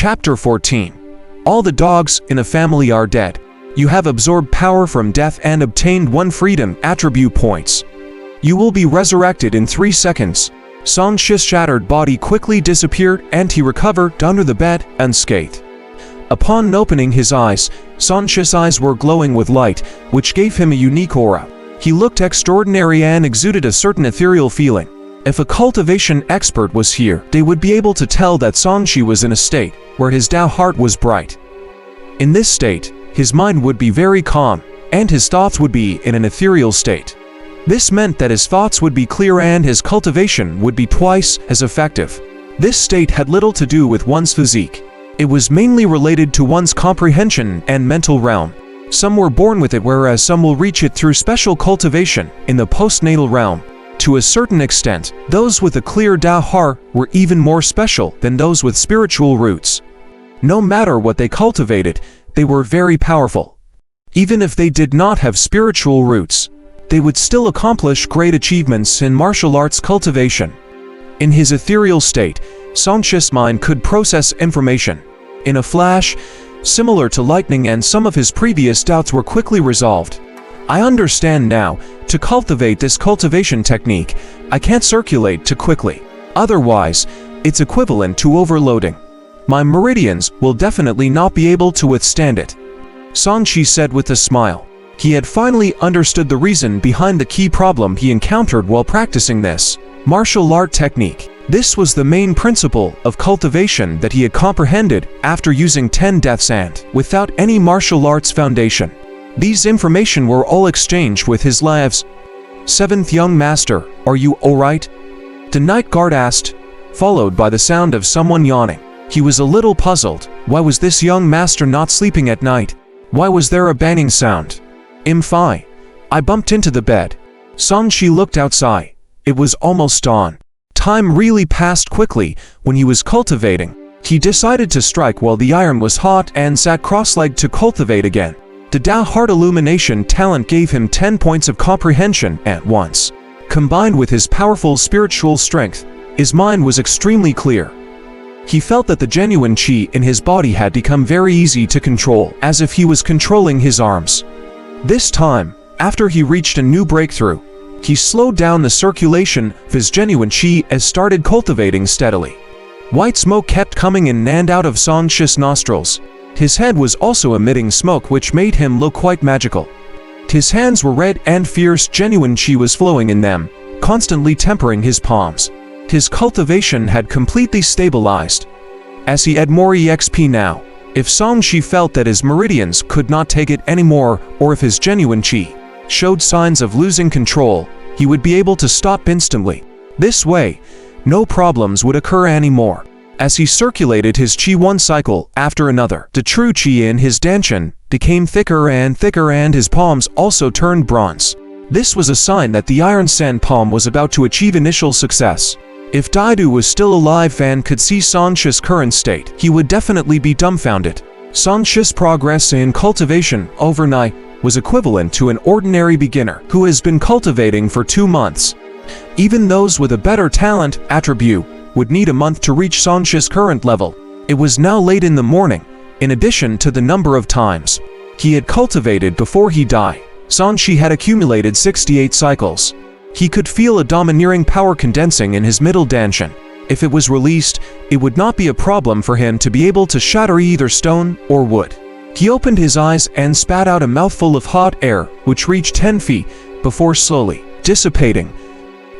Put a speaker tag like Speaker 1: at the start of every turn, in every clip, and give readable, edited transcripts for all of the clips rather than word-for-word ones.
Speaker 1: Chapter 14. All the dogs in a family are dead. You have absorbed power from death and obtained 1 freedom attribute points. You will be resurrected in 3 seconds. Song Shi's shattered body quickly disappeared and he recovered under the bed unscathed. Upon opening his eyes, Song Shi's eyes were glowing with light, which gave him a unique aura. He looked extraordinary and exuded a certain ethereal feeling. If a cultivation expert was here, they would be able to tell that Song Shi was in a state where his Tao heart was bright. In this state, his mind would be very calm, and his thoughts would be in an ethereal state. This meant that his thoughts would be clear and his cultivation would be twice as effective. This state had little to do with one's physique. It was mainly related to one's comprehension and mental realm. Some were born with it, whereas some will reach it through special cultivation in the postnatal realm. To a certain extent, those with a clear Tao heart were even more special than those with spiritual roots. No matter what they cultivated, they were very powerful. Even if they did not have spiritual roots, they would still accomplish great achievements in martial arts cultivation. In his ethereal state, Song Shi's mind could process information in a flash, similar to lightning, and some of his previous doubts were quickly resolved. I understand now. To cultivate this cultivation technique, I can't circulate too quickly. Otherwise, it's equivalent to overloading. My meridians will definitely not be able to withstand it. Song Shi said with a smile. He had finally understood the reason behind the key problem he encountered while practicing this martial art technique. This was the main principle of cultivation that he had comprehended after using 10 deaths and without any martial arts foundation. These information were all exchanged with his lives. 7th young master, are you alright? The night guard asked, followed by the sound of someone yawning. He was a little puzzled. Why was this young master not sleeping at night? Why was there a banging sound? Fine. I bumped into the bed. Song Shi looked outside. It was almost dawn. Time really passed quickly when he was cultivating. He decided to strike while the iron was hot and sat cross-legged to cultivate again. The Tao Heart Illumination talent gave him 10 points of comprehension at once. Combined with his powerful spiritual strength, his mind was extremely clear. He felt that the genuine Qi in his body had become very easy to control, as if he was controlling his arms. This time, after he reached a new breakthrough, he slowed down the circulation of his genuine Qi and started cultivating steadily. White smoke kept coming in and out of Song Shi's nostrils. His head was also emitting smoke, which made him look quite magical. His hands were red and fierce genuine Qi was flowing in them, constantly tempering his palms. His cultivation had completely stabilized. As he had more EXP now, if Song Shi felt that his meridians could not take it anymore, or if his genuine Qi showed signs of losing control, he would be able to stop instantly. This way, no problems would occur anymore. As he circulated his Qi one cycle after another, the true Qi in his Danshan became thicker and his palms also turned bronze. This was a sign that the Iron Sand palm was about to achieve initial success. If Daidu was still alive and could see Song Shi's current state, he would definitely be dumbfounded. Song Shi's progress in cultivation overnight was equivalent to an ordinary beginner who has been cultivating for 2 months. Even those with a better talent attribute would need a month to reach Song Shi's current level. It was now late in the morning. In addition to the number of times he had cultivated before he died, Song Shi had accumulated 68 cycles. He could feel a domineering power condensing in his middle Danshan. If it was released, it would not be a problem for him to be able to shatter either stone or wood. He opened his eyes and spat out a mouthful of hot air, which reached 10 feet, before slowly dissipating.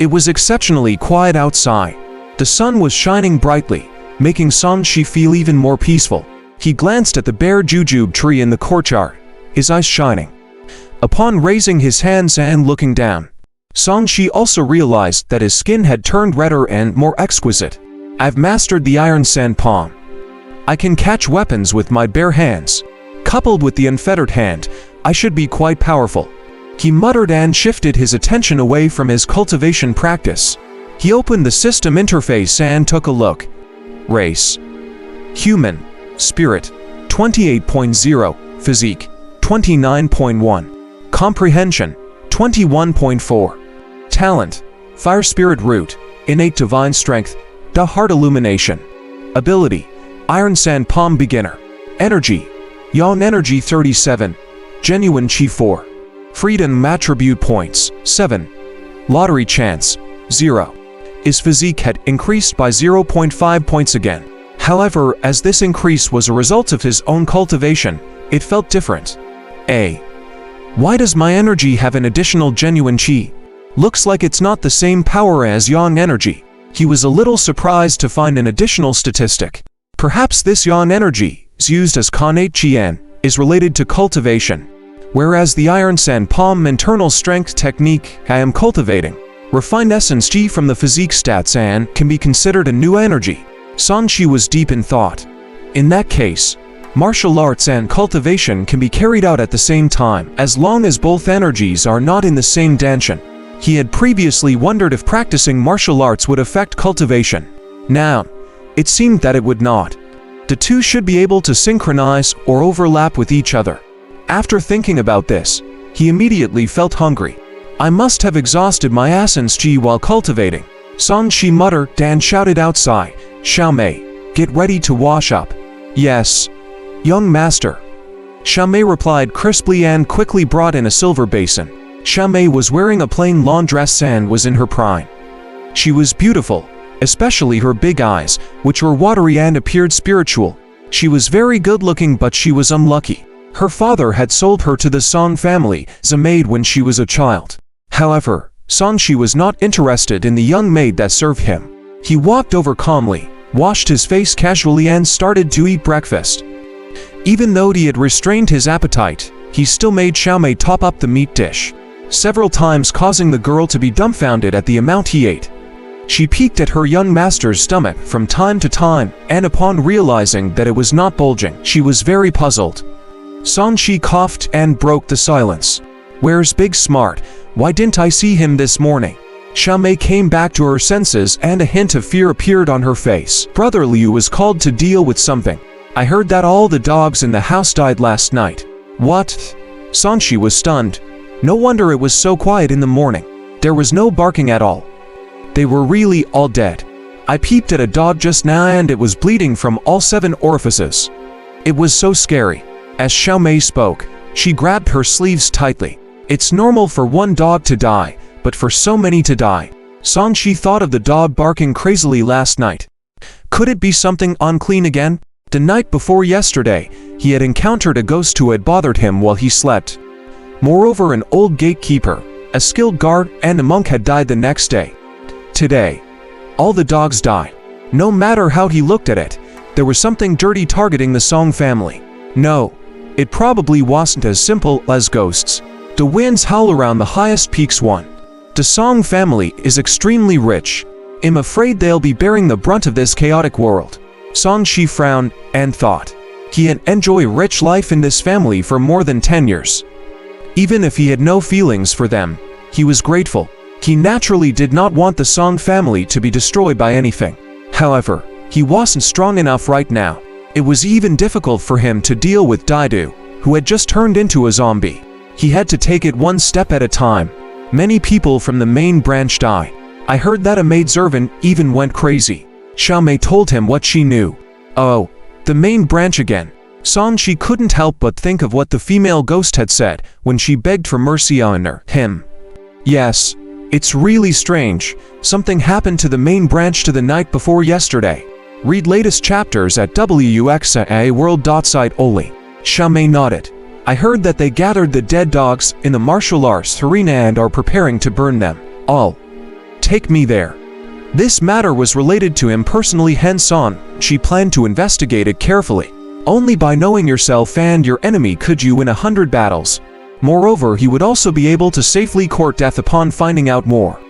Speaker 1: It was exceptionally quiet outside. The sun was shining brightly, making Song Shi feel even more peaceful. He glanced at the bare jujube tree in the courtyard, his eyes shining. Upon raising his hands and looking down, Song Shi also realized that his skin had turned redder and more exquisite. I've mastered the Iron Sand palm. I can catch weapons with my bare hands. Coupled with the unfettered hand, I should be quite powerful. He muttered and shifted his attention away from his cultivation practice. He opened the system interface and took a look. Race: Human. Spirit: 28.0. Physique: 29.1. Comprehension: 21.4. Talent: Fire Spirit Root, Innate Divine Strength, Tao Heart Illumination. Ability: Iron Sand Palm Beginner. Energy. Yang Energy 37. Genuine Chi 4. Freedom Attribute Points 7. Lottery Chance 0. His physique had increased by 0.5 points again. However, as this increase was a result of his own cultivation, it felt different. Why does my energy have an additional genuine chi? Looks like it's not the same power as Yang Energy. He was a little surprised to find an additional statistic. Perhaps this Yang Energy, used as Connate Qian, is related to cultivation, whereas the Iron Sand Palm internal strength technique I am cultivating, refined essence Qi from the physique stats and can be considered a new energy. San Shi was deep in thought. In that case, martial arts and cultivation can be carried out at the same time, as long as both energies are not in the same danshan. He had previously wondered if practicing martial arts would affect cultivation. Now, it seemed that it would not. The two should be able to synchronize or overlap with each other. After thinking about this, he immediately felt hungry. I must have exhausted my essence Qi while cultivating. San Shi muttered and shouted outside, Xiaomei, get ready to wash up. Yes, young master. Xiaomei replied crisply and quickly brought in a silver basin. Xiaomei was wearing a plain lawn dress and was in her prime. She was beautiful, especially her big eyes, which were watery and appeared spiritual. She was very good-looking, but she was unlucky. Her father had sold her to the Song family as a maid when she was a child. However, San Shi was not interested in the young maid that served him. He walked over calmly, washed his face casually and started to eat breakfast. Even though he had restrained his appetite, he still made Xiaomei top up the meat dish, several times causing the girl to be dumbfounded at the amount he ate. She peeked at her young master's stomach from time to time, and upon realizing that it was not bulging, she was very puzzled. San Shi coughed and broke the silence. Where's Big Smart? Why didn't I see him this morning? Xiaomei came back to her senses and a hint of fear appeared on her face. Brother Liu was called to deal with something. I heard that all the dogs in the house died last night. What? San Shi was stunned. No wonder it was so quiet in the morning. There was no barking at all. They were really all dead. I peeped at a dog just now and it was bleeding from all 7 orifices. It was so scary. As Xiaomei spoke, she grabbed her sleeves tightly. It's normal for one dog to die, but for so many to die. San Shi thought of the dog barking crazily last night. Could it be something unclean again? The night before yesterday, he had encountered a ghost who had bothered him while he slept. Moreover, an old gatekeeper, a skilled guard, and a monk had died the next day. Today, all the dogs died. No matter how he looked at it, there was something dirty targeting the Song family. No, it probably wasn't as simple as ghosts. The winds howl around the highest peaks. The Song family is extremely rich. I'm afraid they'll be bearing the brunt of this chaotic world. San Shi frowned and thought. He had enjoyed a rich life in this family for more than 10 years. Even if he had no feelings for them, he was grateful. He naturally did not want the Song family to be destroyed by anything. However, he wasn't strong enough right now. It was even difficult for him to deal with Daidu, who had just turned into a zombie. He had to take it one step at a time. Many people from the main branch died. I heard that a maidservant even went crazy. Xiaomei told him what she knew. Oh, the main branch again. San Shi couldn't help but think of what the female ghost had said when she begged for mercy on him. Yes, it's really strange. Something happened to the main branch the night before yesterday. Read latest chapters at wuxia.world.site only. Xiaomei nodded. I heard that they gathered the dead dogs in the martial arts arena and are preparing to burn them all. Take me there. This matter was related to him personally, hence she planned to investigate it carefully. Only by knowing yourself and your enemy could you win 100 battles. Moreover, he would also be able to safely court death upon finding out more.